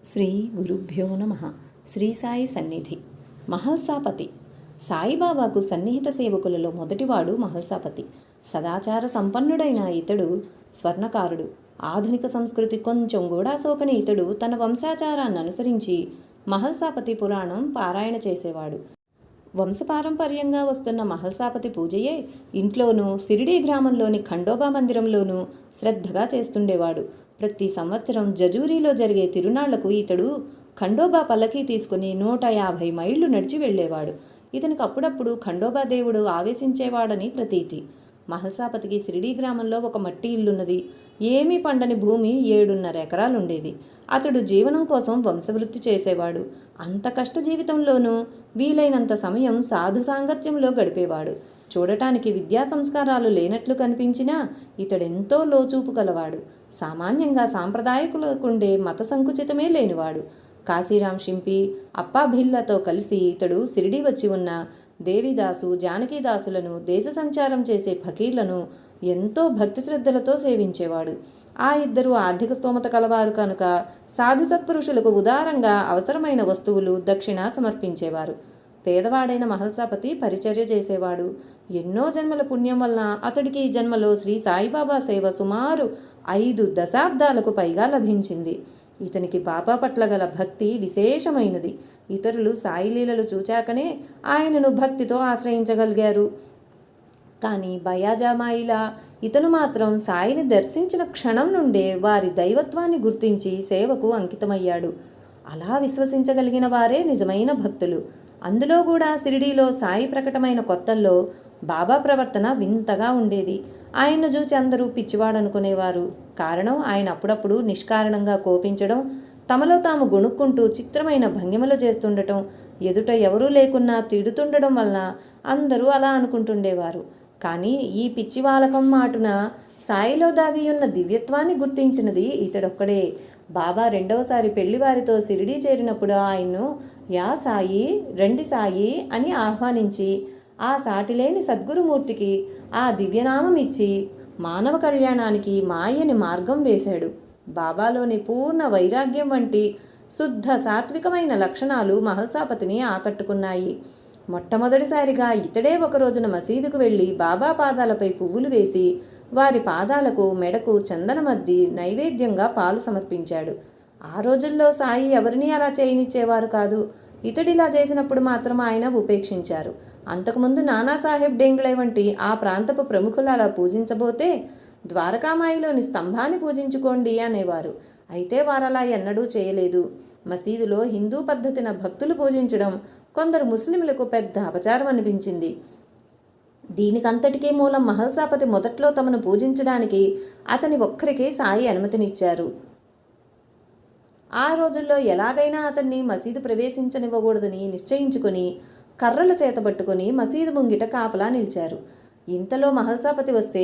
శ్రీ గురుభ్యో నమ. శ్రీ సాయి సన్నిధి. మహల్సాపతి. సాయిబాబాకు సన్నిహిత సేవకులలో మొదటివాడు మహల్సాపతి. సదాచార సంపన్నుడైన ఇతడు స్వర్ణకారుడు. ఆధునిక సంస్కృతి కొంచెం కూడా సోకని ఇతడు తన వంశాచారాన్ని అనుసరించి మహల్సాపతి పురాణం పారాయణ చేసేవాడు. వంశపారంపర్యంగా వస్తున్న మహల్సాపతి పూజయే ఇంట్లోనూ షిరిడీ గ్రామంలోని ఖండోబా మందిరంలోనూ శ్రద్ధగా చేస్తుండేవాడు. ప్రతి సంవత్సరం జజూరీలో జరిగే తిరునాళ్లకు ఇతడు ఖండోబా పల్లకీ తీసుకుని 150 మైళ్ళు నడిచి వెళ్ళేవాడు. ఇతనికి అప్పుడప్పుడు ఖండోబా దేవుడు ఆవేశించేవాడని ప్రతీతి. మహల్సాపతికి షిరిడీ గ్రామంలో ఒక మట్టి ఇల్లున్నది. ఏమీ పండని భూమి 7.5 ఎకరాలుండేది. అతడు జీవనం కోసం వంశవృత్తి చేసేవాడు. అంత కష్ట జీవితంలోనూ వీలైనంత సమయం సాధు సాంగత్యంలో గడిపేవాడు. చూడటానికి విద్యా సంస్కారాలు లేనట్లు కనిపించినా ఇతడెంతో లోచూపు కలవాడు. సామాన్యంగా సాంప్రదాయకులకుండే మత సంకుచితమే లేనివాడు. కాశీరాం షింపి, అప్పాభిల్లతో కలిసి ఇతడు షిరిడీ వచ్చి ఉన్న దేవిదాసు, జానకీదాసులను, దేశ సంచారం చేసే ఫకీర్లను ఎంతో భక్తి శ్రద్ధలతో సేవించేవాడు. ఆ ఇద్దరు ఆర్థిక స్తోమత కలవారు కనుక సాధు సత్పురుషులకు ఉదారంగా అవసరమైన వస్తువులు దక్షిణ సమర్పించేవారు. పేదవాడైన మహల్సాపతి పరిచర్య చేసేవాడు. ఎన్నో జన్మల పుణ్యం వలన అతడికి ఈ జన్మలో శ్రీ సాయిబాబా సేవ సుమారు 5 దశాబ్దాలకు పైగా లభించింది. ఇతనికి బాబా పట్ల గల భక్తి విశేషమైనది. ఇతరులు సాయి లీలలు చూచాకనే ఆయనను భక్తితో ఆశ్రయించగలిగారు. కానీ బయాజామాయిలా ఇతను మాత్రం సాయిని దర్శించిన క్షణం నుండే వారి దైవత్వాన్ని గుర్తించి సేవకు అంకితమయ్యాడు. అలా విశ్వసించగలిగిన వారే నిజమైన భక్తులు. అందులో కూడా షిరిడీలో సాయి ప్రకటమైన కొత్తల్లో బాబా ప్రవర్తన వింతగా ఉండేది. ఆయన్ను చూచి అందరూ పిచ్చివాడనుకునేవారు. కారణం ఆయన అప్పుడప్పుడు నిష్కారణంగా కోపించడం, తమలో తాము గొణుక్కుంటూ చిత్రమైన భంగిమలు చేస్తుండటం, ఎదుట ఎవరూ లేకున్నా తిడుతుండడం వలన అందరూ అలా అనుకుంటుండేవారు. కానీ ఈ పిచ్చివాలకం మాటున సాయిలో దాగియున్న దివ్యత్వాన్ని గుర్తించినది ఇతడొక్కడే. బాబా రెండవసారి పెళ్లివారితో షిరిడీ చేరినప్పుడు ఆయన్ను యా సాయి, రండి సాయి అని ఆహ్వానించి ఆ సాటిలేని సద్గురుమూర్తికి ఆ దివ్యనామం ఇచ్చి మానవ కళ్యాణానికి మాయని మార్గం వేశాడు. బాబాలోని పూర్ణ వైరాగ్యం వంటి శుద్ధ సాత్వికమైన లక్షణాలు మహల్సాపతిని ఆకట్టుకున్నాయి. మొట్టమొదటిసారిగా ఇతడే ఒక రోజున మసీదుకు వెళ్ళి బాబా పాదాలపై పువ్వులు వేసి వారి పాదాలకు, మెడకు చందనమద్ది నైవేద్యంగా పాలు సమర్పించాడు. ఆ రోజుల్లో సాయి ఎవరినీ అలా చేయనిచ్చేవారు కాదు. ఇతడిలా చేసినప్పుడు మాత్రం ఆయన ఉపేక్షించారు. అంతకుముందు నానాసాహెబ్ డేంగ్లే వంటి ఆ ప్రాంతపు ప్రముఖులు అలా పూజించబోతే ద్వారకామాయిలోని స్తంభాన్ని పూజించుకోండి అనేవారు. అయితే వారలా ఎన్నడూ చేయలేదు. మసీదులో హిందూ పద్ధతిన భక్తులు పూజించడం కొందరు ముస్లింలకు పెద్ద అపచారం అనిపించింది. దీనికంతటికీ మూలం మహల్సాపతి మొదట్లో తమను పూజించడానికి అతని ఒక్కరికే సాయి అనుమతినిచ్చారు. ఆ రోజుల్లో ఎలాగైనా అతన్ని మసీదు ప్రవేశించనివ్వకూడదని నిశ్చయించుకొని కర్రల చేతబట్టుకొని మసీదు ముంగిట కాపలా నిలిచారు. ఇంతలో మహల్సాపతి వస్తే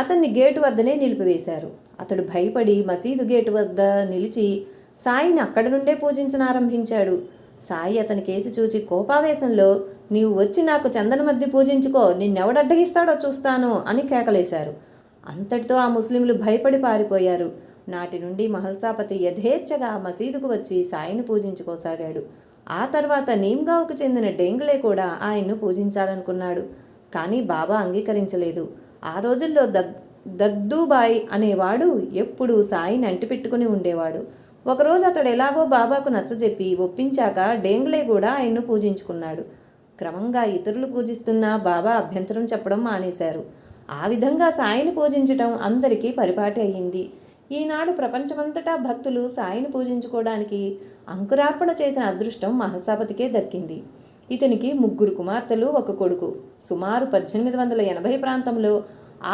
అతన్ని గేటు వద్దనే నిలిపివేశారు. అతడు భయపడి మసీదు గేటు వద్ద నిలిచి సాయిని అక్కడి నుండే పూజించనారంభించాడు. సాయి అతని కేసి చూచి కోపావేశంలో నీవు వచ్చి నాకు చందనమద్ది పూజించుకో, నిన్నెవడడ్డగిస్తాడో చూస్తాను అని కేకలేశారు. అంతటితో ఆ ముస్లింలు భయపడి పారిపోయారు. నాటి నుండి మహల్సాపతి యథేచ్ఛగా మసీదుకు వచ్చి సాయిని పూజించుకోసాగాడు. ఆ తర్వాత నీమ్గావ్కు చెందిన డేంగ్లే కూడా ఆయన్ను పూజించాలనుకున్నాడు. కానీ బాబా అంగీకరించలేదు. ఆ రోజుల్లో దగ్దూబాయ్ అనేవాడు ఎప్పుడూ సాయిని అంటిపెట్టుకుని ఉండేవాడు. ఒకరోజు అతడు ఎలాగో బాబాకు నచ్చజెప్పి ఒప్పించాక డేంగ్లే కూడా ఆయన్ను పూజించుకున్నాడు. క్రమంగా ఇతరులు పూజిస్తున్నా బాబా అభ్యంతరం చెప్పడం మానేశారు. ఆ విధంగా సాయిని పూజించటం అందరికీ పరిపాటి అయ్యింది. ఈనాడు ప్రపంచమంతటా భక్తులు సాయిని పూజించుకోవడానికి అంకురార్పణ చేసిన అదృష్టం మహల్సాపతికే దక్కింది. ఇతనికి 3 కుమార్తెలు, 1 కొడుకు. సుమారు 1880 ప్రాంతంలో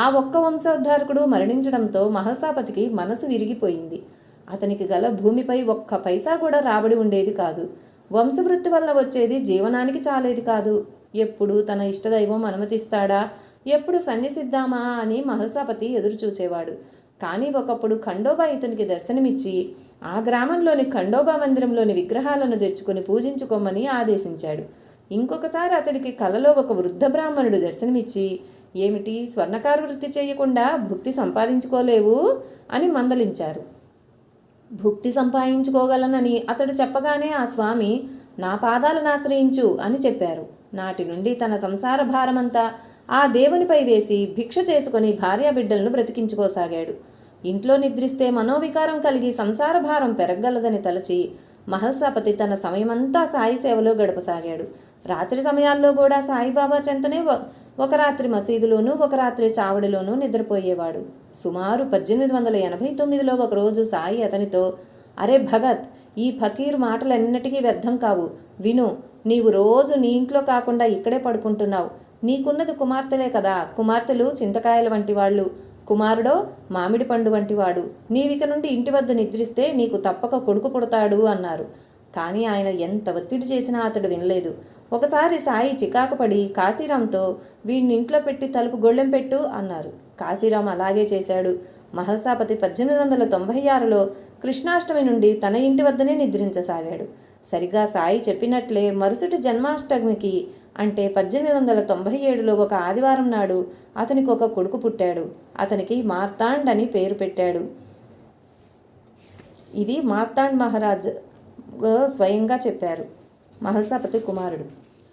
ఆ ఒక్క వంశోద్ధారకుడు మరణించడంతో మహల్సాపతికి మనసు విరిగిపోయింది. అతనికి గల భూమిపై 1 పైసా కూడా రాబడి ఉండేది కాదు. వంశవృత్తి వల్ల వచ్చేది జీవనానికి చాలేది కాదు. ఎప్పుడు తన ఇష్టదైవం అనుమతిస్తాడా, ఎప్పుడు సన్నిసిద్దామా అని మహల్సాపతి ఎదురు చూచేవాడు. కానీ ఒకప్పుడు ఖండోబా ఇతనికి దర్శనమిచ్చి ఆ గ్రామంలోని ఖండోబా మందిరంలోని విగ్రహాలను తెచ్చుకొని పూజించుకోమని ఆదేశించాడు. ఇంకొకసారి అతడికి కలలో ఒక వృద్ధ బ్రాహ్మణుడు దర్శనమిచ్చి ఏమిటి స్వర్ణకారు వృత్తి చేయకుండా భుక్తి సంపాదించుకోలేవు అని మందలించారు. భుక్తి సంపాదించుకోగలనని అతడు చెప్పగానే ఆ స్వామి నా పాదాలను ఆశ్రయించు అని చెప్పారు. నాటి నుండి తన సంసార భారమంతా ఆ దేవునిపై వేసి భిక్ష చేసుకొని భార్యాబిడ్డలను బ్రతికించుకోసాగాడు. ఇంట్లో నిద్రిస్తే మనోవికారం కలిగి సంసార భారం పెరగలదని తలచి మహల్సాపతి తన సమయమంతా సాయి సేవలో గడపసాగాడు. రాత్రి సమయాల్లో కూడా సాయిబాబా చెంతనే ఒక రాత్రి మసీదులోనూ ఒక రాత్రి చావడిలోనూ నిద్రపోయేవాడు. సుమారు 1889లో ఒకరోజు సాయి అతనితో, అరే భగత్, ఈ ఫకీర్ మాటలెన్నటికీ వ్యర్థం కావు, విను. నీవు రోజు నీ ఇంట్లో కాకుండా ఇక్కడే పడుకుంటున్నావు. నీకున్నది కుమార్తెలే కదా, కుమార్తెలు చింతకాయల వంటి వాళ్ళు, కుమారుడో మామిడి పండు వంటివాడు. నీవిక నుండి ఇంటి వద్ద నిద్రిస్తే నీకు తప్పక కొడుకు పుడతాడు అన్నారు. కానీ ఆయన ఎంత ఒత్తిడి చేసినా అతడు వినలేదు. ఒకసారి సాయి చికాకుపడి కాశీరాంతో వీడిని ఇంట్లో పెట్టి తలుపు గొళ్ళెం పెట్టు అన్నారు. కాశీరాం అలాగే చేశాడు. మహల్సాపతి 1896లో కృష్ణాష్టమి నుండి తన ఇంటి వద్దనే నిద్రించసాగాడు. సరిగా సాయి చెప్పినట్లే మరుసటి జన్మాష్టమికి అంటే 1897లో ఒక ఆదివారం నాడు అతనికి ఒక కొడుకు పుట్టాడు. అతనికి మార్తాండ్ అని పేరు పెట్టాడు. ఇది మార్తాండ్ మహారాజ్ స్వయంగా చెప్పారు, మహల్సాపతి కుమారుడు.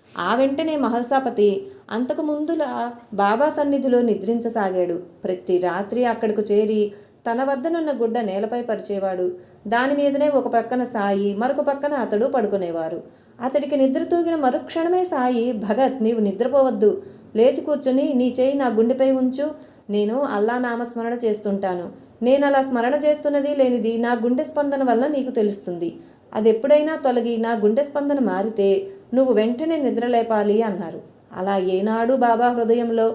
ఆ వెంటనే మహల్సాపతి అంతకుముందులా బాబా సన్నిధిలో నిద్రించసాగాడు. ప్రతి రాత్రి అక్కడకు చేరి తన వద్దనున్న గుడ్డ నేలపై పరిచేవాడు. దాని మీదనే ఒక పక్కన సాయి, మరొక పక్కన అతడు పడుకునేవారు. అతడికి నిద్ర తూగిన మరుక్షణమే సాయి, భగత్, నీవు నిద్రపోవద్దు, లేచి కూర్చుని నీ చేయి నా గుండెపై ఉంచు, నేను అల్లా నామస్మరణ చేస్తుంటాను. నేను అలా స్మరణ చేస్తున్నది లేనిది నా గుండె స్పందన వల్ల నీకు తెలుస్తుంది. అది ఎప్పుడైనా తొలగి నా గుండె స్పందన మారితే నువ్వు వెంటనే నిద్రలేపాలి అన్నారు. అలా ఏనాడు బాబా హృదయంలో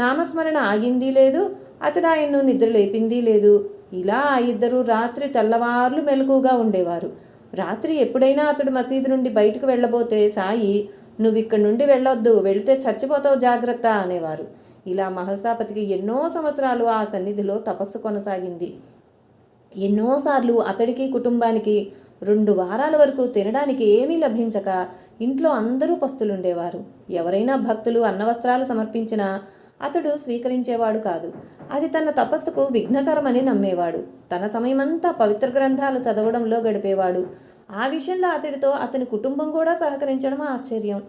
నామస్మరణ ఆగింది లేదు, అతడు ఆయన్ను నిద్రలేపింది లేదు. ఇలా ఆ ఇద్దరు రాత్రి తెల్లవార్లు మెలకుగా ఉండేవారు. రాత్రి ఎప్పుడైనా అతడు మసీదు నుండి బయటకు వెళ్ళబోతే సాయి, నువ్విక్కడి నుండి వెళ్ళొద్దు, వెళితే చచ్చిపోతావు, జాగ్రత్త అనేవారు. ఇలా మహల్సాపతికి ఎన్నో సంవత్సరాలు ఆ సన్నిధిలో తపస్సు కొనసాగింది. ఎన్నోసార్లు అతడికి కుటుంబానికి 2 వారాల వరకు తినడానికి ఏమీ లభించక ఇంట్లో అందరూ పస్తులుండేవారు. ఎవరైనా భక్తులు అన్నవస్త్రాలు సమర్పించినా అతడు స్వీకరించేవాడు కాదు. అది తన తపస్సుకు విఘ్నకరమని నమ్మేవాడు. తన సమయమంతా పవిత్ర గ్రంథాలు చదవడంలో గడిపేవాడు. ఆ విషయంలో అతడితో అతని కుటుంబం కూడా సహకరించడం ఆశ్చర్యం.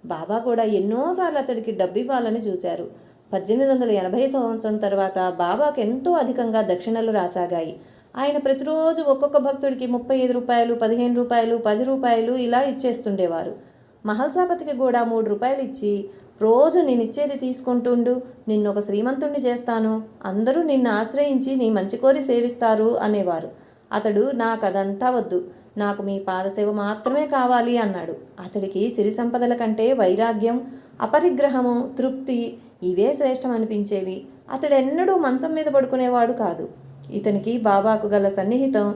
బాబా కూడా ఎన్నోసార్లు అతడికి డబ్బివ్వాలని చూశారు. 1880 సంవత్సరం తర్వాత బాబాకు ఎంతో అధికంగా దక్షిణలు రాసాగాయి. ఆయన ప్రతిరోజు ఒక్కొక్క భక్తుడికి 35 రూపాయలు, 15 రూపాయలు, 10 రూపాయలు ఇలా ఇచ్చేస్తుండేవారు. మహల్సాపతికి కూడా 3 రూపాయలు ఇచ్చి, రోజు నేనిచ్చేది తీసుకుంటుండు, నిన్నొక శ్రీమంతుణ్ణి చేస్తాను, అందరూ నిన్ను ఆశ్రయించి నీ మంచి కోరి సేవిస్తారు అనేవారు. అతడు నాకదంతా వద్దు, నాకు మీ పాదసేవ మాత్రమే కావాలి అన్నాడు. అతడికి సిరి సంపదల కంటే వైరాగ్యం, అపరిగ్రహము, తృప్తి ఇవే శ్రేష్టం అనిపించేవి. అతడెన్నడూ మంచం మీద పడుకునేవాడు కాదు. ఇతనికి బాబాకు గల సన్నిహితం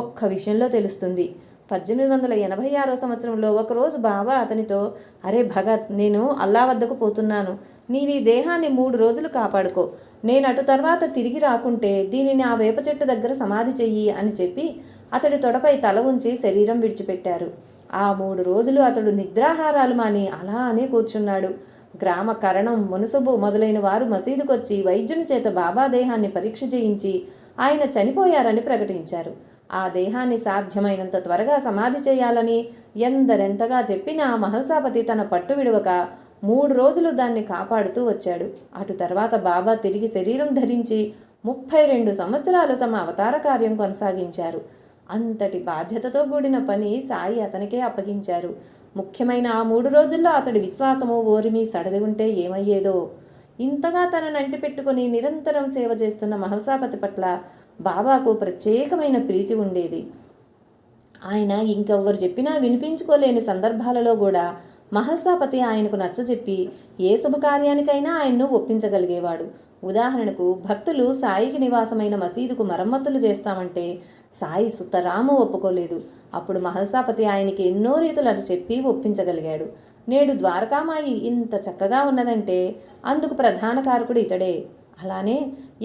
ఒక్క విషయంలో తెలుస్తుంది. 1886 సంవత్సరంలో ఒకరోజు బాబా అతనితో, అరే భగత్, నేను అల్లా వద్దకు పోతున్నాను, నీవి దేహాన్ని 3 రోజులు కాపాడుకో, నేను అటు తర్వాత తిరిగి రాకుంటే దీనిని ఆ వేప చెట్టు దగ్గర సమాధి చెయ్యి అని చెప్పి అతడి తొడపై తల ఉంచి శరీరం విడిచిపెట్టారు. ఆ 3 రోజులు అతడు నిద్రాహారాలు మాని అలానే కూర్చున్నాడు. గ్రామ కరణం, మునుసుబు మొదలైన వారు మసీదుకొచ్చి వైద్యుని చేత బాబా దేహాన్ని పరీక్ష చేయించి ఆయన చనిపోయారని ప్రకటించారు. ఆ దేహాన్ని సాధ్యమైనంత త్వరగా సమాధి చేయాలని ఎందరెంతగా చెప్పినా మహల్సాపతి తన పట్టు విడవక 3 రోజులు దాన్ని కాపాడుతూ వచ్చాడు. అటు తర్వాత బాబా తిరిగి శరీరం ధరించి 32 సంవత్సరాలు తమ అవతార కార్యం కొనసాగించారు. అంతటి బాధ్యతతో కూడిన పని సాయి అతనికే అప్పగించారు. ముఖ్యమైన ఆ 3 రోజుల్లో అతడి విశ్వాసమో ఓరిమి సడలి ఉంటే ఏమయ్యేదో. ఇంతగా తనను అంటిపెట్టుకుని నిరంతరం సేవ చేస్తున్న మహల్సాపతి పట్ల బాబాకు ప్రత్యేకమైన ప్రీతి ఉండేది. ఆయన ఇంకెవ్వరు చెప్పినా వినిపించుకోలేని సందర్భాలలో కూడా మహల్సాపతి ఆయనకు నచ్చజెప్పి ఏ శుభకార్యానికైనా ఆయన్ను ఒప్పించగలిగేవాడు. ఉదాహరణకు భక్తులు సాయికి నివాసమైన మసీదుకు మరమ్మతులు చేస్తామంటే సాయి సుతరాము ఒప్పుకోలేదు. అప్పుడు మహల్సాపతి ఆయనకి ఎన్నో రీతులను చెప్పి ఒప్పించగలిగాడు. నేడు ద్వారకామాయి ఇంత చక్కగా ఉన్నదంటే అందుకు ప్రధాన కారకుడు ఇతడే. అలానే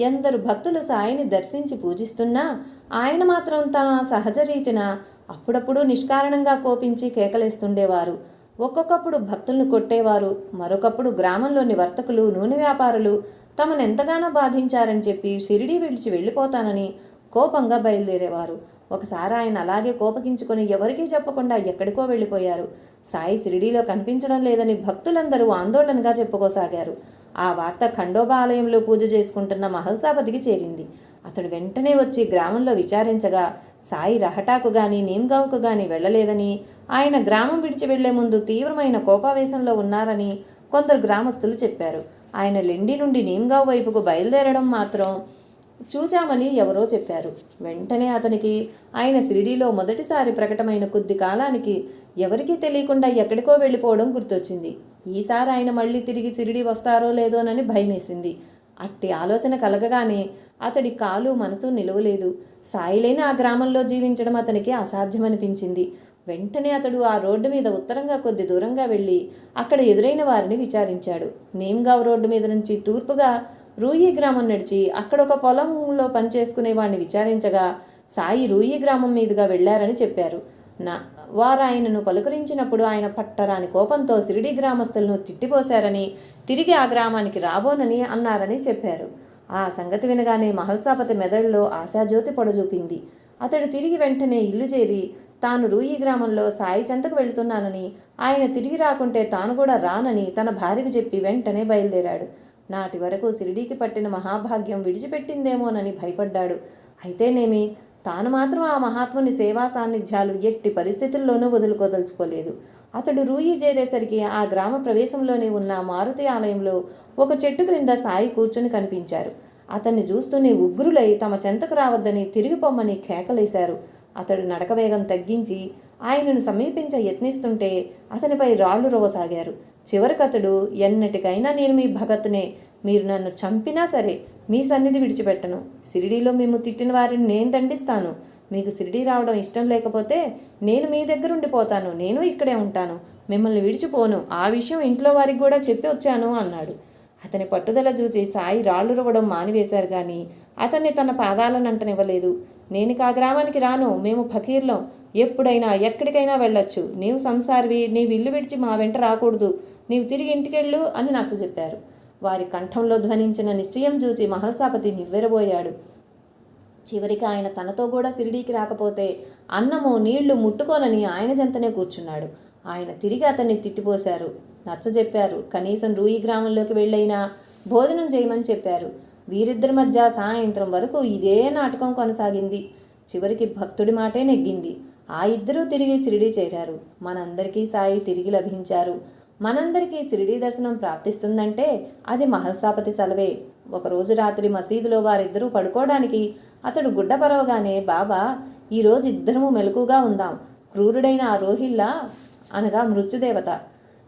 ఎందరు భక్తులు సాయిని దర్శించి పూజిస్తున్నా ఆయన మాత్రం తన సహజ రీతిన అప్పుడప్పుడు నిష్కారణంగా కోపించి కేకలేస్తుండేవారు. ఒక్కొక్కప్పుడు భక్తులను కొట్టేవారు. మరొకప్పుడు గ్రామంలోని వర్తకులు, నూనె వ్యాపారులు తమను ఎంతగానో బాధించారని చెప్పి షిరిడీ విడిచి వెళ్ళిపోతానని కోపంగా బయలుదేరేవారు. ఒకసారి ఆయన అలాగే కోపగించుకొని ఎవరికీ చెప్పకుండా ఎక్కడికో వెళ్ళిపోయారు. సాయి షిరిడీలో కనిపించడం లేదని భక్తులందరూ ఆందోళనగా చెప్పుకోసాగారు. ఆ వార్త ఖండోబా ఆలయంలో పూజ చేసుకుంటున్న మహల్సాపతికి చేరింది. అతడు వెంటనే వచ్చి గ్రామంలో విచారించగా సాయి రహటాకు గాని నీమ్గావ్కు గాని వెళ్ళలేదని, ఆయన గ్రామం విడిచి వెళ్లే ముందు తీవ్రమైన కోపావేశంలో ఉన్నారని కొందరు గ్రామస్తులు చెప్పారు. ఆయన లెండి నుండి నీమ్గావ్ వైపుకు బయలుదేరడం మాత్రం చూచామని ఎవరో చెప్పారు. వెంటనే అతనికి ఆయన షిరిడీలో మొదటిసారి ప్రకటమైన కొద్ది కాలానికి ఎవరికీ తెలియకుండా ఎక్కడికో వెళ్ళిపోవడం గుర్తొచ్చింది. ఈసారి ఆయన మళ్ళీ తిరిగి షిరిడీ వస్తారో లేదోనని భయమేసింది. అట్టి ఆలోచన కలగగానే అతడి కాలు మనసు నిలవలేదు. సాయిలేని ఆ గ్రామంలో జీవించడం అతనికి అసాధ్యమనిపించింది. వెంటనే అతడు ఆ రోడ్డు మీద ఉత్తరంగా కొద్ది దూరంగా వెళ్ళి అక్కడ ఎదురైన వారిని విచారించాడు. నీమ్గావ్ రోడ్డు మీద నుంచి తూర్పుగా రూయి గ్రామం నడిచి అక్కడ ఒక పొలంలో పనిచేసుకునే వాడిని విచారించగా సాయి రూయి గ్రామం మీదుగా వెళ్లారని చెప్పారు. వారు ఆయనను పలుకరించినప్పుడు ఆయన పట్టరాని కోపంతో షిరిడీ గ్రామస్తులను తిట్టిపోశారని, తిరిగి ఆ గ్రామానికి రాబోనని అన్నారని చెప్పారు. ఆ సంగతి వినగానే మహల్సాపతి మెదడులో ఆశాజ్యోతి పొడజూపింది. అతడు తిరిగి వెంటనే ఇల్లు చేరి తాను రూయి గ్రామంలో సాయి చెంతకు వెళుతున్నానని, ఆయన తిరిగి రాకుంటే తాను కూడా రానని తన భార్యకు చెప్పి వెంటనే బయలుదేరాడు. నాటి వరకు షిరిడీకి పట్టిన మహాభాగ్యం విడిచిపెట్టిందేమోనని భయపడ్డాడు. అయితేనేమి తాను మాత్రం ఆ మహాత్ముని సేవా సాన్నిధ్యాలు ఎట్టి పరిస్థితుల్లోనూ వదులుకోదలుచుకోలేదు. అతడు రూయి చేరేసరికి ఆ గ్రామ ప్రవేశంలోనే ఉన్న మారుతి ఆలయంలో ఒక చెట్టు క్రింద సాయి కూర్చుని కనిపించారు. అతన్ని చూస్తూనే ఉగ్రులై తమ చెంతకు రావద్దని తిరిగి పొమ్మని కేకలేశారు. అతడు నడక వేగం తగ్గించి ఆయనను సమీపించ యత్నిస్తుంటే అతనిపై రాళ్లు రువ్వసాగారు. చివరికతడు, ఎన్నటికైనా నేను మీ భగత్నే, మీరు నన్ను చంపినా సరే మీ సన్నిధి విడిచిపెట్టను. షిరిడీలో మేము తిట్టిన వారిని నేను దండిస్తాను. మీకు షిరిడీ రావడం ఇష్టం లేకపోతే నేను మీ దగ్గరుండిపోతాను. నేను ఇక్కడే ఉంటాను. మిమ్మల్ని విడిచిపోను. ఆ విషయం ఇంట్లో వారికి కూడా చెప్పి వచ్చాను అన్నాడు. అతని పట్టుదల చూసి సాయి రాళ్లు రువ్వడం మానివేశారు కానీ అతన్ని తన పాదాలనంటనివ్వలేదు. నేను ఆ గ్రామానికి రాను. మేము ఫకీర్లం. ఎప్పుడైనా ఎక్కడికైనా వెళ్ళొచ్చు. నీవు సంసారివి. నీవు ఇల్లు విడిచి మా వెంట రాకూడదు. నీవు తిరిగి ఇంటికెళ్ళు అని నచ్చజెప్పారు. వారి కంఠంలో ధ్వనించిన నిశ్చయం చూచి మహల్సాపతి నివ్వెరబోయాడు. చివరికి ఆయన తనతో కూడా షిరిడీకి రాకపోతే అన్నము నీళ్లు ముట్టుకోనని ఆయన చెంతనే కూర్చున్నాడు. ఆయన తిరిగి అతన్ని తిట్టిపోశారు, నచ్చజెప్పారు. కనీసం రూయి గ్రామంలోకి వెళ్ళైనా భోజనం చేయమని చెప్పారు. వీరిద్దరి మధ్య సాయంత్రం వరకు ఇదే నాటకం కొనసాగింది. చివరికి భక్తుడి మాటే నెగ్గింది. ఆ ఇద్దరూ తిరిగి షిరిడీ చేరారు. మనందరికీ సాయి తిరిగి లభించారు. మనందరికీ షిరిడీ దర్శనం ప్రాప్తిస్తుందంటే అది మహల్సాపతి చలవే. ఒకరోజు రాత్రి మసీదులో వారిద్దరూ పడుకోవడానికి అతడు గుడ్డ పరవగానే, బాబా, ఈరోజు ఇద్దరము మెలకుగా ఉందాం. క్రూరుడైన ఆ రోహిల్లా అనగా మృత్యుదేవత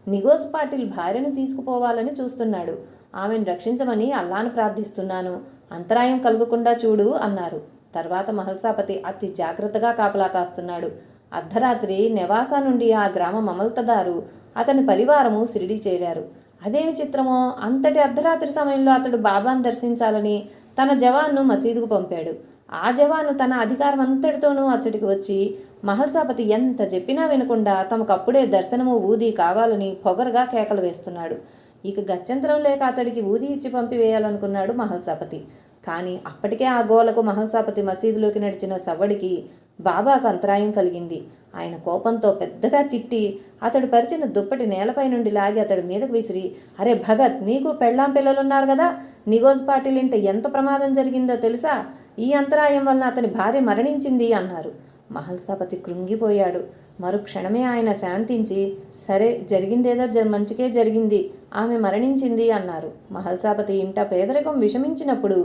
నిగోజ్ పాటిల్ భార్యను తీసుకుపోవాలని చూస్తున్నాడు. ఆమెను రక్షించమని అల్లాను ప్రార్థిస్తున్నాను. అంతరాయం కలగకుండా చూడు అన్నారు. తర్వాత మహల్సాపతి అతి జాగ్రత్తగా కాపలా కాస్తున్నాడు. అర్ధరాత్రి నెవాసా నుండి ఆ గ్రామ మమల్తదారు అతని పరివారము షిరిడీ చేరారు. అదేమి చిత్రమో, అంతటి అర్ధరాత్రి సమయంలో అతడు బాబాను దర్శించాలని తన జవాన్ను మసీదుకు పంపాడు. ఆ జవాను తన అధికారం అంతటితోనూ అచ్చడికి వచ్చి మహల్సాపతి ఎంత చెప్పినా వినకుండా తమకప్పుడే దర్శనము ఊది కావాలని పొగరుగా కేకలు వేస్తున్నాడు. ఇక గత్యంతరం లేక అతడికి ఊది ఇచ్చి పంపివేయాలనుకున్నాడు మహల్సాపతి. కానీ అప్పటికే ఆ గోలకు మహల్సాపతి మసీదులోకి నడిచిన సవ్వడికి బాబాకు అంతరాయం కలిగింది. ఆయన కోపంతో పెద్దగా తిట్టి అతడు పరిచిన దుప్పటి నేలపై నుండి లాగి అతడి మీదకు విసిరి, అరే భగత్, నీకు పెళ్ళాం పిల్లలున్నారు కదా, నిగోజ్ పాటిల్ ఇంట ఎంత ప్రమాదం జరిగిందో తెలుసా? ఈ అంతరాయం వలన అతని భార్య మరణించింది అన్నారు. మహల్సాపతి కృంగిపోయాడు. మరుక్షణమే ఆయన శాంతించి, సరే, జరిగిందేదో మంచికే జరిగింది, ఆమె మరణించింది అన్నారు. మహల్సాపతి ఇంట పేదరికం విషమించినప్పుడు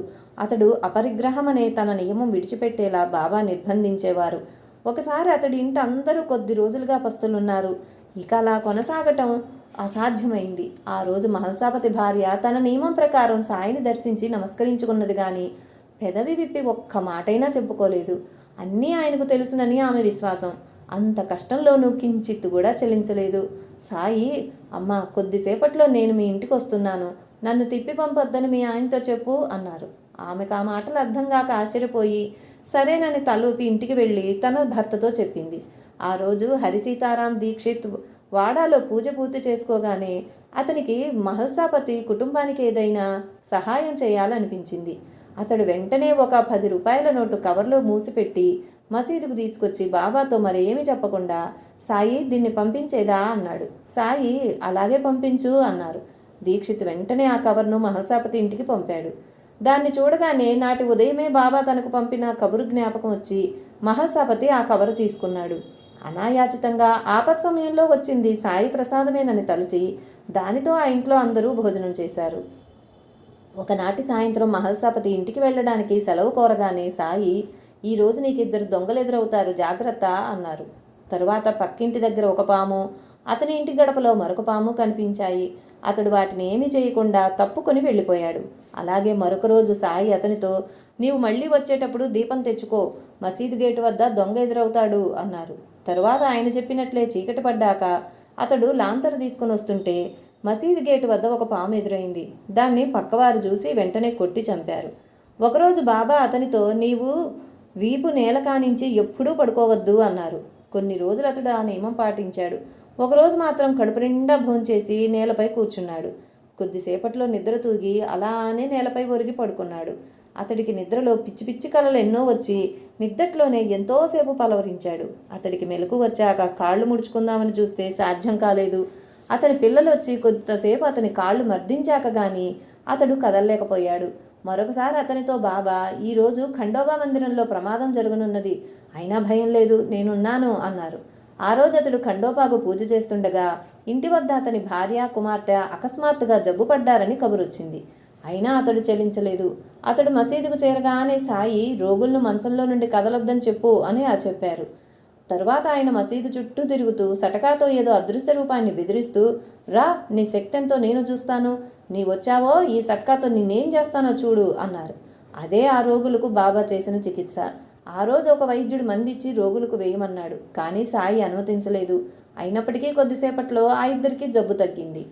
అతడు అపరిగ్రహమనే తన నియమం విడిచిపెట్టేలా బాబా నిర్బంధించేవారు. ఒకసారి అతడి ఇంట అందరూ కొద్ది రోజులుగా పస్తులున్నారు. ఇక అలా కొనసాగటం అసాధ్యమైంది. ఆ రోజు మహల్సాపతి భార్య తన నియమం ప్రకారం సాయిని దర్శించి నమస్కరించుకున్నది కానీ పెదవి విప్పి ఒక్క మాటైనా చెప్పుకోలేదు. అన్నీ ఆయనకు తెలుసునని ఆమె విశ్వాసం. అంత కష్టంలోనూ కించిత్తు కూడా చెల్లించలేదు. సాయి, అమ్మ, కొద్దిసేపట్లో నేను మీ ఇంటికి వస్తున్నాను. నన్ను తిప్పి పంపొద్దని మీ ఆయనతో చెప్పు అన్నారు. ఆమెకు ఆ మాటలు అర్థం కాక ఆశ్చర్యపోయి సరేనని తలూపి ఇంటికి వెళ్ళి తన భర్తతో చెప్పింది. ఆ రోజు హరిసీతారాం దీక్షిత్ వాడాలో పూజ పూర్తి చేసుకోగానే అతనికి మహల్సాపతి కుటుంబానికి ఏదైనా సహాయం చేయాలనిపించింది. అతడు వెంటనే ఒక 10 రూపాయల నోటు కవర్లో మూసిపెట్టి మసీదుకు తీసుకొచ్చి బాబాతో మరేమీ చెప్పకుండా, సాయి దీన్ని పంపించేదా అన్నాడు. సాయి అలాగే పంపించు అన్నారు. దీక్షిత్ వెంటనే ఆ కవర్ను మహల్సాపతి ఇంటికి పంపాడు. దాన్ని చూడగానే నాటి ఉదయమే బాబా తనకు పంపిన కబురు జ్ఞాపకం వచ్చి మహల్సాపతి ఆ కవరు తీసుకున్నాడు. అనాయాచితంగా ఆపత్ సమయంలో వచ్చింది సాయి ప్రసాదమేనని తలచి దానితో ఆ ఇంట్లో అందరూ భోజనం చేశారు. ఒకనాటి సాయంత్రం మహల్సాపతి ఇంటికి వెళ్ళడానికి సెలవు కోరగానే సాయి, ఈరోజు నీకు 2 దొంగలు ఎదురవుతారు, జాగ్రత్త అన్నారు. తరువాత పక్కింటి దగ్గర ఒక పాము, అతని ఇంటి గడపలో మరొక పాము కనిపించాయి. అతడు వాటిని ఏమీ చేయకుండా తప్పుకొని వెళ్ళిపోయాడు. అలాగే మరొక రోజు సాయి అతనితో, నీవు మళ్ళీ వచ్చేటప్పుడు దీపం తెచ్చుకో, మసీదు గేటు వద్ద దొంగ ఎదురవుతాడు అన్నారు. తరువాత ఆయన చెప్పినట్లే చీకటి పడ్డాక అతడు లాంతరు తీసుకుని వస్తుంటే మసీదు గేటు వద్ద ఒక పాము ఎదురైంది. దాన్ని పక్కవారు చూసి వెంటనే కొట్టి చంపారు. ఒకరోజు బాబా అతనితో, నీవు వీపు నేల కానించి ఎప్పుడూ పడుకోవద్దు అన్నారు. కొన్ని రోజులు అతడు ఆ నియమం పాటించాడు. ఒకరోజు మాత్రం కడుపు నిండా భోంచేసి నేలపై కూర్చున్నాడు. కొద్దిసేపట్లో నిద్ర తూగి అలానే నేలపై ఒరిగి పడుకున్నాడు. అతడికి నిద్రలో పిచ్చి పిచ్చి కలలు ఎన్నో వచ్చి నిద్దట్లోనే ఎంతోసేపు పలవరించాడు. అతడికి మెలకు వచ్చాక కాళ్ళు ముడుచుకుందామని చూస్తే సాధ్యం కాలేదు. అతని పిల్లలు వచ్చి కొంతసేపు అతని కాళ్ళు మర్దించాక గాని అతడు కదలలేకపోయాడు. మరొకసారి అతనితో బాబా, ఈరోజు ఖండోబా మందిరంలో ప్రమాదం జరగనున్నది, అయినా భయం లేదు, నేనున్నాను అన్నారు. ఆ రోజు అతడు ఖండోబాకు పూజ చేస్తుండగా ఇంటి వద్ద అతని భార్య కుమార్తె అకస్మాత్తుగా జబ్బు పడ్డారని కబురొచ్చింది. అయినా అతడు చెలించలేదు. అతడు మసీదుకు చేరగానే సాయి, రోగులను మంచంలో నుండి కదలొద్దని చెప్పు అని చెప్పారు. తరువాత ఆయన మసీదు చుట్టూ తిరుగుతూ సటకాతో ఏదో అదృశ్య రూపాన్ని బెదిరిస్తూ, రా, నీ శక్తి ఎంతో నేను చూస్తాను, నీ వచ్చావో ఈ సట్కాతో నిన్నేం చేస్తానో చూడు అన్నారు. అదే ఆ రోగులకు బాబా చేసిన చికిత్స. ఆ రోజు ఒక వైద్యుడు మందిచ్చి రోగులకు వేయమన్నాడు. కానీ సాయి అనుమతించలేదు. అయినప్పటికీ కొద్దిసేపట్లో ఆ ఇద్దరికీ జబ్బు తగ్గింది.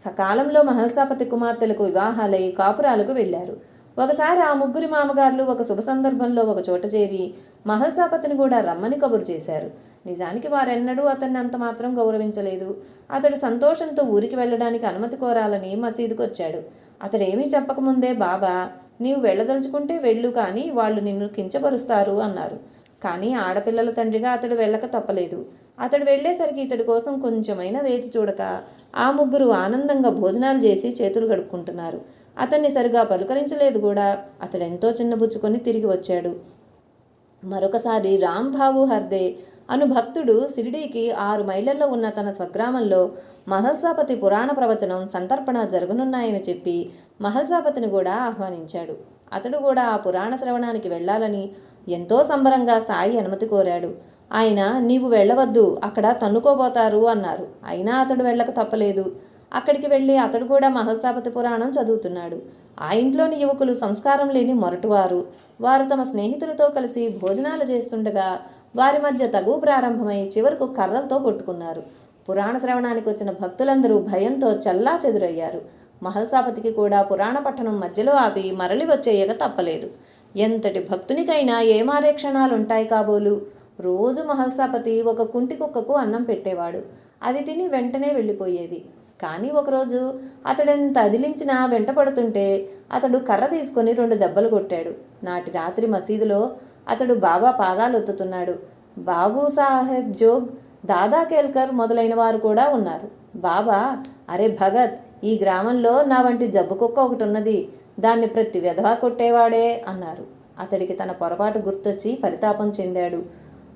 సకాలంలో మహల్సాపతి కుమార్తెలకు వివాహాలై కాపురాలకు వెళ్లారు. ఒకసారి ఆ ముగ్గురి మామగారులు ఒక శుభ సందర్భంలో ఒక చోట చేరి మహల్సాపతిని కూడా రమ్మని కబురు చేశారు. నిజానికి వారెన్నడూ అతన్ని అంత మాత్రం గౌరవించలేదు. అతడు సంతోషంతో ఊరికి వెళ్ళడానికి అనుమతి కోరాలని మసీదుకు వచ్చాడు. అతడేమీ చెప్పకముందే బాబా, నీవు వెళ్ళదలుచుకుంటే వెళ్ళు, కానీ వాళ్ళు నిన్ను కించపరుస్తారు అన్నారు. కానీ ఆడపిల్లల తండ్రిగా అతడు వెళ్ళక తప్పలేదు. అతడు వెళ్ళేసరికి ఇతడి కోసం కొంచెమైనా వేచి చూడక ఆ ముగ్గురు ఆనందంగా భోజనాలు చేసి చేతులు గడుపుకుంటున్నారు. అతన్ని సరిగా పలుకరించలేదు కూడా. అతడెంతో చిన్నబుచ్చుకొని తిరిగి వచ్చాడు. మరొకసారి రాంబాబు హర్దే అను భక్తుడు షిరిడీకి 6 మైళ్లలో ఉన్న తన స్వగ్రామంలో మహల్సాపతి పురాణ ప్రవచనం సంతర్పణ జరగనున్నాయని చెప్పి మహల్సాపతిని కూడా ఆహ్వానించాడు. అతడు కూడా ఆ పురాణ శ్రవణానికి వెళ్ళాలని ఎంతో సంబరంగా సాయి అనుమతి కోరాడు. ఆయన, నీవు వెళ్ళవద్దు, అక్కడ తన్నుకోబోతారు అన్నారు. అయినా అతడు వెళ్ళక తప్పలేదు. అక్కడికి వెళ్ళి అతడు కూడా మహల్సాపతి పురాణం చదువుతున్నాడు. ఆ ఇంట్లోని యువకులు సంస్కారం లేని మొరటువారు. వారు తమ స్నేహితులతో కలిసి భోజనాలు చేస్తుండగా వారి మధ్య తగువ ప్రారంభమై చివరకు కర్రలతో కొట్టుకున్నారు. పురాణ శ్రవణానికి వచ్చిన భక్తులందరూ భయంతో చల్లా చెదురయ్యారు. మహల్సాపతికి కూడా పురాణ పట్టణం మధ్యలో ఆపి మరలి వచ్చేయక తప్పలేదు. ఎంతటి భక్తునికైనా ఏమారే క్షణాలుంటాయి కాబోలు. రోజు మహల్సాపతి ఒక కుంటి కుక్కకు అన్నం పెట్టేవాడు. అది తిని వెంటనే వెళ్ళిపోయేది. కానీ ఒకరోజు అతడెంత అదిలించినా వెంటపడుతుంటే అతడు కర్ర తీసుకొని 2 దెబ్బలు కొట్టాడు. నాటి రాత్రి మసీదులో అతడు బాబా పాదాలు ఒత్తుతున్నాడు. బాబూ సాహెబ్ జోగ్, దాదా కేల్కర్ మొదలైన వారు కూడా ఉన్నారు. బాబా, అరే భగత్, ఈ గ్రామంలో నా వంటి జబ్బు కుక్క ఒకటి ఉన్నది, దాన్ని ప్రతి వెధవా కొట్టేవాడే అన్నారు. అతడికి తన పొరపాటు గుర్తొచ్చి పరితాపం చెందాడు.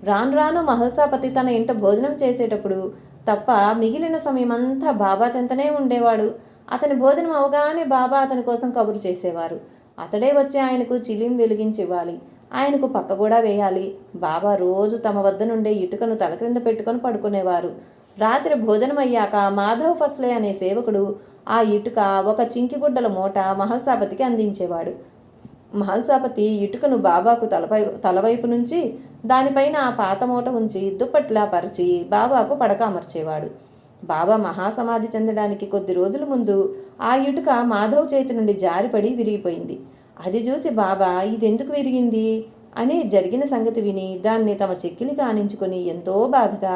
రాను రాను మహల్సాపతి తన ఇంట భోజనం చేసేటప్పుడు తప్ప మిగిలిన సమయమంతా బాబా చెంతనే ఉండేవాడు. అతని భోజనం అవగానే బాబా అతని కోసం కబురు చేసేవారు. అతడే వచ్చి ఆయనకు చిలిం వెలిగించివ్వాలి, ఆయనకు పక్క కూడా వేయాలి. బాబా రోజు తమ వద్ద నుండే ఇటుకను తల క్రింద పెట్టుకొని పడుకునేవారు. రాత్రి భోజనం అయ్యాక మాధవ్ ఫస్లే అనే సేవకుడు ఆ ఇటుక ఒక చింకిగుడ్డల మూట మహల్సాపతికి అందించేవాడు. మహల్సాపతి ఇటుకను బాబాకు తలవైపు నుంచి దానిపైన ఆ పాత మూట ఉంచి దుప్పట్లా పరిచి బాబాకు పడక అమర్చేవాడు. బాబా మహాసమాధి చెందడానికి కొద్ది రోజుల ముందు ఆ ఇటుక మాధవ్ చేతి నుండి జారిపడి విరిగిపోయింది. అది చూచి బాబా, ఇదెందుకు విరిగింది అని జరిగిన సంగతి విని దాన్ని తమ చెక్కిలికి ఆనించుకొని ఎంతో బాధగా,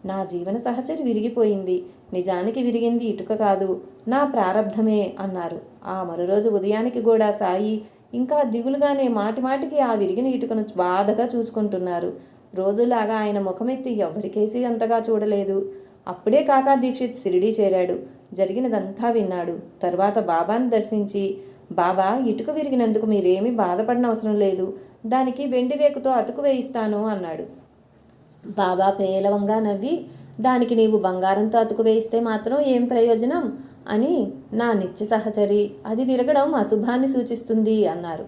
నా జీవన సహచరి విరిగిపోయింది, నిజానికి విరిగింది ఇటుక కాదు, నా ప్రారబ్ధమే అన్నారు. ఆ మరురోజు ఉదయానికి కూడా సాయి ఇంకా దిగులుగానే మాటిమాటికి ఆ విరిగిన ఇటుకను బాధగా చూసుకుంటున్నారు. రోజులాగా ఆయన ముఖమెత్తి ఎవరికేసి అంతగా చూడలేదు. అప్పుడే కాకా దీక్షిత్ షిరిడీ చేరాడు. జరిగినదంతా విన్నాడు. తర్వాత బాబాను దర్శించి, బాబా, ఇటుక విరిగినందుకు మీరేమీ బాధపడిన అవసరం లేదు, దానికి వెండి రేకుతో అతుకు వేయిస్తాను అన్నాడు. బాబా పేలవంగా నవ్వి, దానికి నీవు బంగారంతో అతుకు వేయిస్తే మాత్రం ఏం ప్రయోజనం అని, నా నిత్య సహచరి, అది విరగడం అశుభాన్ని సూచిస్తుంది అన్నారు.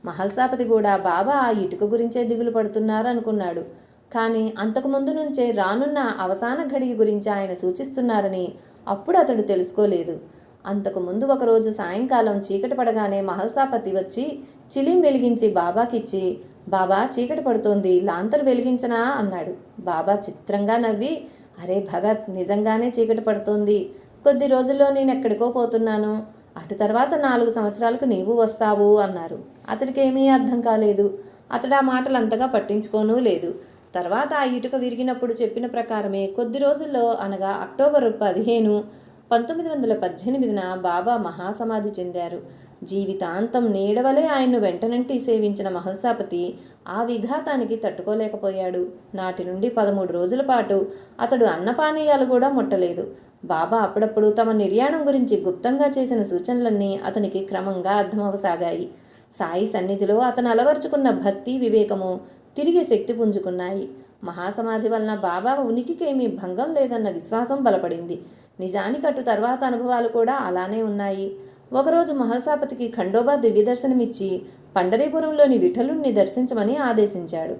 మహల్సాపతి కూడా బాబా ఆ ఇటుక గురించే దిగులు పడుతున్నారు అనుకున్నాడు. కానీ అంతకుముందు నుంచే రానున్న అవసాన ఘడియ గురించి ఆయన సూచిస్తున్నారని అప్పుడు అతడు తెలుసుకోలేదు. అంతకుముందు ఒకరోజు సాయంకాలం చీకటి పడగానే మహల్సాపతి వచ్చి చిలిం వెలిగించి బాబాకిచ్చి, బాబా, చీకటి పడుతోంది, లాంతరు వెలిగించనా అన్నాడు. బాబా చిత్రంగా నవ్వి, అరే భగత్, నిజంగానే చీకటి పడుతోంది. కొద్ది రోజుల్లో నేను ఎక్కడికో పోతున్నాను. అటు తర్వాత 4 సంవత్సరాలకు నీవు వస్తావు అన్నారు. అతడికేమీ అర్థం కాలేదు. అతడు ఆ మాటలు అంతగా పట్టించుకోనూ లేదు. తర్వాత ఆ ఇటుక విరిగినప్పుడు చెప్పిన ప్రకారమే కొద్ది రోజుల్లో, అనగా అక్టోబర్ 15, 1918న బాబా మహాసమాధి చెందారు. జీవితాంతం నీడవలే ఆయన్ను వెంటనంటి సేవించిన మహల్సాపతి ఆ విఘాతానికి తట్టుకోలేకపోయాడు. నాటి నుండి 13 రోజుల పాటు అతడు అన్నపానీయాలు కూడా ముట్టలేదు. బాబా అప్పుడప్పుడు తమ నిర్యాణం గురించి గుప్తంగా చేసిన సూచనలన్నీ అతనికి క్రమంగా అర్థమవసాగాయి. సాయి సన్నిధిలో అతను అలవర్చుకున్న భక్తి, వివేకము తిరిగి శక్తి పుంజుకున్నాయి. మహాసమాధి వలన బాబా ఉనికికేమీ భంగం లేదన్న విశ్వాసం బలపడింది. నిజానికి అటు తర్వాత అనుభవాలు కూడా అలానే ఉన్నాయి. ఒకరోజు మహల్సాపతికి ఖండోబా దివ్యదర్శనమిచ్చి పండరీపురంలోని విఠలుణ్ణి దర్శించమని ఆదేశించాడు.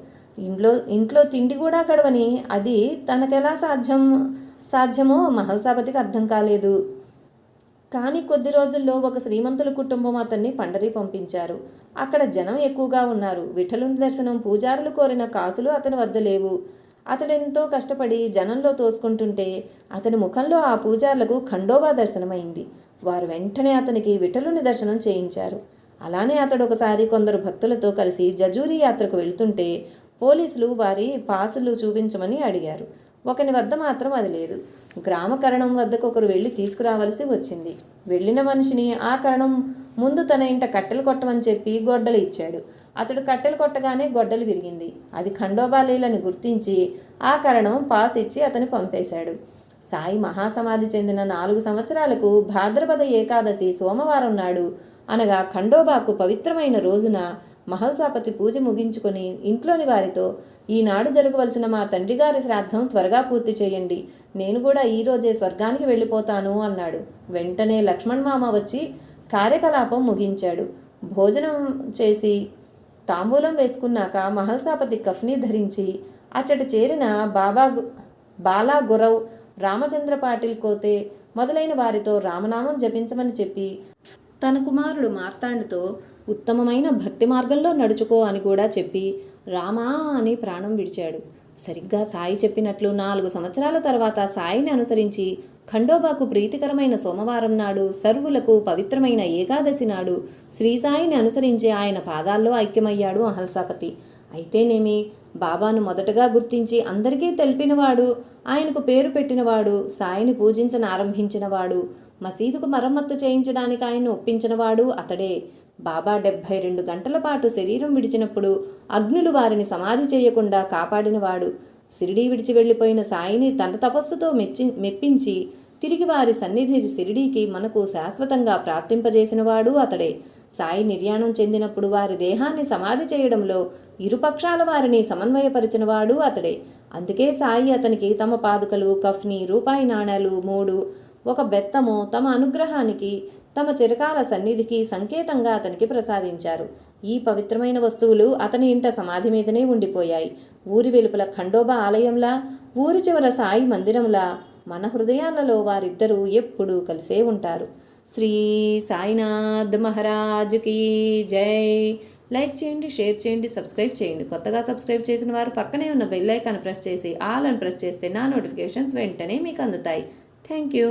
ఇంట్లో తిండి కూడా గడవని అది తనకెలా సాధ్యమో మహల్సాపతికి అర్థం కాలేదు. కానీ కొద్ది రోజుల్లో ఒక శ్రీమంతుల కుటుంబం అతన్ని పండరీ పంపించారు. అక్కడ జనం ఎక్కువగా ఉన్నారు. విఠలుని దర్శనం, పూజారులు కోరిన కాసులు అతని వద్ద లేవు. అతడెంతో కష్టపడి జనంలో తోసుకుంటుంటే అతని ముఖంలో ఆ పూజారులకు ఖండోబా దర్శనమైంది. వారు వెంటనే అతనికి విఠలుని దర్శనం చేయించారు. అలానే అతడు ఒకసారి కొందరు భక్తులతో కలిసి జజూరీ యాత్రకు వెళుతుంటే పోలీసులు వారి పాసులు చూపించమని అడిగారు. ఒకని వద్ద మాత్రం అది లేదు. గ్రామకరణం వద్దకు ఒకరు వెళ్ళి తీసుకురావలసి వచ్చింది. వెళ్ళిన మనిషిని ఆ కరణం ముందు తన ఇంట కట్టెలు కొట్టమని చెప్పి గొడ్డలు ఇచ్చాడు. అతడు కట్టెలు కొట్టగానే గొడ్డలు విరిగింది. అది ఖండోబా లీలని గుర్తించి ఆ కరణం పాస్ ఇచ్చి అతని పంపేశాడు. సాయి మహాసమాధి చెందిన 4 సంవత్సరాలకు భాద్రపద ఏకాదశి సోమవారం నాడు, అనగా ఖండోబాకు పవిత్రమైన రోజున మహల్సాపతి పూజ ముగించుకొని ఇంట్లోని వారితో, ఈనాడు జరగవలసిన మా తండ్రి గారి శ్రాద్ధం త్వరగా పూర్తి చేయండి, నేను కూడా ఈరోజే స్వర్గానికి వెళ్ళిపోతాను అన్నాడు. వెంటనే లక్ష్మణ్ మామ వచ్చి కార్యకలాపం ముగించాడు. భోజనం చేసి తాంబూలం వేసుకున్నాక మహల్సాపతి కఫ్నీ ధరించి అచ్చట చేరిన బాలా గురవ్, రామచంద్ర పాటిల్ కోతే మొదలైన వారితో రామనామం జపించమని చెప్పి తన కుమారుడు మార్తాండుతో ఉత్తమమైన భక్తి మార్గంలో నడుచుకో అని కూడా చెప్పి రామా అని ప్రాణం విడిచాడు. సరిగ్గా సాయి చెప్పినట్లు 4 సంవత్సరాల తర్వాత సాయిని అనుసరించి ఖండోబాకు ప్రీతికరమైన సోమవారం నాడు, సర్వులకు పవిత్రమైన ఏకాదశి నాడు శ్రీసాయిని అనుసరించి ఆయన పాదాల్లో ఐక్యమయ్యాడు మహల్సాపతి. అయితేనేమి, బాబాను మొదటగా గుర్తించి అందరికీ తెలిపినవాడు, ఆయనకు పేరు పెట్టినవాడు, సాయిని పూజించనారంభించినవాడు, మసీదుకు మరమ్మత్తు చేయించడానికి ఆయన్ను ఒప్పించినవాడు అతడే. బాబా 72 గంటల పాటు శరీరం విడిచినప్పుడు అగ్నులు వారిని సమాధి చేయకుండా కాపాడినవాడు. షిరిడీ విడిచి వెళ్ళిపోయిన సాయిని తన తపస్సుతో మెప్పించి తిరిగి వారి సన్నిధి షిరిడీకి మనకు శాశ్వతంగా ప్రాప్తింపజేసినవాడు అతడే. సాయి నిర్యాణం చెందినప్పుడు వారి దేహాన్ని సమాధి చేయడంలో ఇరుపక్షాల వారిని సమన్వయపరిచినవాడు అతడే. అందుకే సాయి అతనికి తమ పాదుకలు, కఫ్నీ, రూపాయి నాణేలు 3, ఒక బెత్తము తమ అనుగ్రహానికి, తమ చిరకాల సన్నిధికి సంకేతంగా అతనికి ప్రసాదించారు. ఈ పవిత్రమైన వస్తువులు అతని ఇంట సమాధి మీదనే ఉండిపోయాయి. ఊరి వెలుపల ఖండోబా ఆలయంలా, ఊరి చివర సాయి మందిరంలా మన హృదయాలలో వారిద్దరూ ఎప్పుడూ కలిసే ఉంటారు. శ్రీ సాయినాథ్ మహారాజ్కి జై. లైక్ చేయండి, షేర్ చేయండి, సబ్స్క్రైబ్ చేయండి. కొత్తగా సబ్స్క్రైబ్ చేసిన వారు పక్కనే ఉన్న బెల్ ఐకాన్ ప్రెస్ చేసి ఆల్ అని ప్రెస్ చేస్తే నా నోటిఫికేషన్స్ వెంటనే మీకు అందుతాయి. Thank you.